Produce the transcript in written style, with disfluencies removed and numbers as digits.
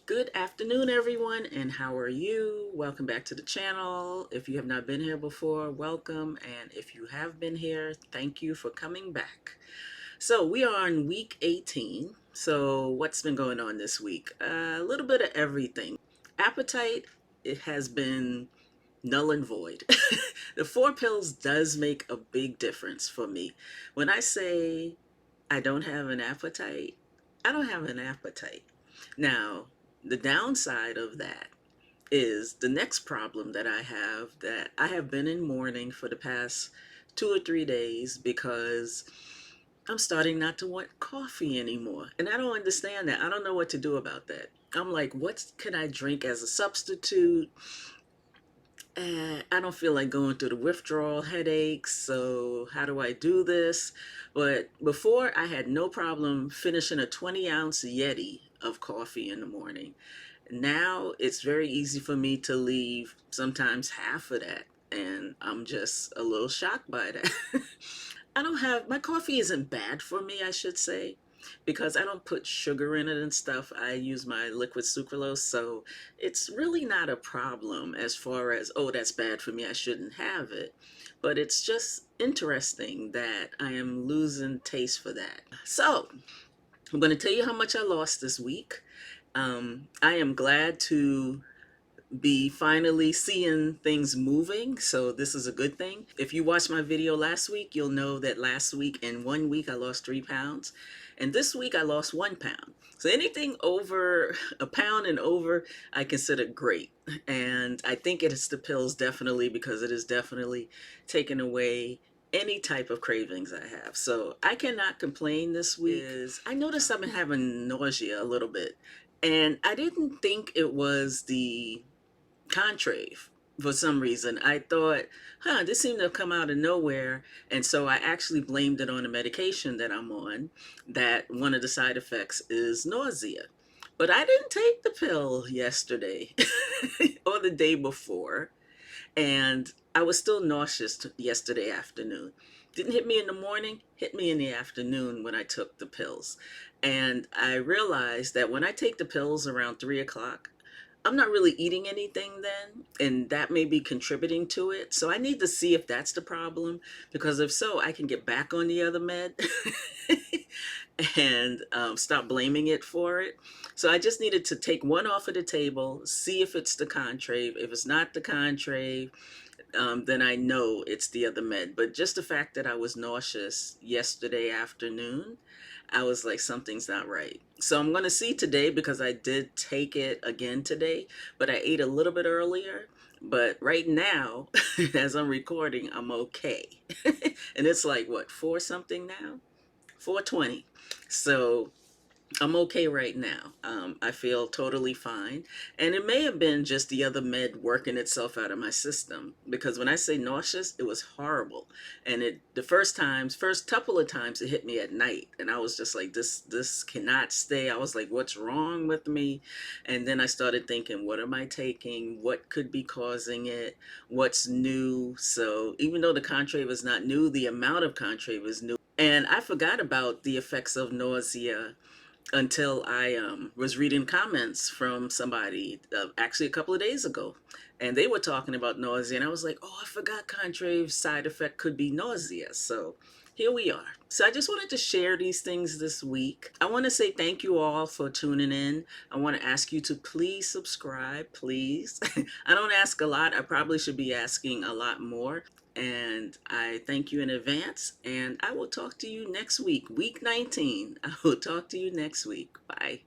Good afternoon, everyone, and how are you? Welcome back to the channel. If you have not been here before, welcome. And if you have been here, thank you for coming back. So we are on week 18. So what's been going on this week? A little bit of everything. Appetite, it has been null and void. The 4 pills does make a big difference for me. When I say I don't have an appetite, I don't have an appetite. Now, the downside of that is the next problem that I have been in mourning for the past 2 or 3 days because I'm starting not to want coffee anymore. And I don't understand that. I don't know what to do about that. I'm like, what can I drink as a substitute? I don't feel like going through the withdrawal headaches, so how do I do this? But before, I had no problem finishing a 20-ounce Yeti of coffee in the morning. Now it's very easy for me to leave sometimes half of that, and I'm just a little shocked by that. I don't have, my coffee isn't bad for me, I should say, because I don't put sugar in it and stuff. I use my liquid sucralose, so it's really not a problem as far as, oh, that's bad for me, I shouldn't have it. But it's just interesting that I am losing taste for that. So I'm going to tell you how much I lost this week. I am glad to be finally seeing things moving, so this is a good thing. If you watched my video last week, you'll know that last week in 1 week I lost 3 pounds, and this week I lost 1 pound. So anything over a pound and over, I consider great. And I think it is the pills, definitely, because it is definitely taken away any type of cravings I have. So I cannot complain this week. I noticed I've been having nausea a little bit, and I didn't think it was the Contrave for some reason. I thought, this seemed to have come out of nowhere. And so I actually blamed it on the medication that I'm on, that one of the side effects is nausea. But I didn't take the pill yesterday or the day before, and I was still nauseous yesterday afternoon. Didn't hit me in the morning, hit me in the afternoon when I took the pills. And I realized that when I take the pills around 3 o'clock, I'm not really eating anything then, and that may be contributing to it. So I need to see if that's the problem, because if so, I can get back on the other med and stop blaming it for it. So I just needed to take one off of the table, see if it's the Contrave. If it's not the Contrave, then I know it's the other med. But just the fact that I was nauseous yesterday afternoon, I was like, something's not right. So I'm going to see today, because I did take it again today, but I ate a little bit earlier. But right now, as I'm recording, I'm okay. And it's like, what, 4 something now? 4:20. So I'm okay right now. I feel totally fine. And it may have been just the other med working itself out of my system. Because when I say nauseous, it was horrible. And the first couple of times it hit me at night. And I was just like, this cannot stay. I was like, what's wrong with me? And then I started thinking, what am I taking? What could be causing it? What's new? So even though the Contrave is not new, the amount of Contrave is new. And I forgot about the effects of nausea until I was reading comments from somebody actually a couple of days ago, and they were talking about nausea, and I was like, oh, I forgot Contrave's side effect could be nausea. So here we are. So I just wanted to share these things this week. I want to say thank you all for tuning in. I want to ask you to please subscribe, please. I don't ask a lot. I probably should be asking a lot more. And I thank you in advance, and I will talk to you next week, week 19. I will talk to you next week. Bye.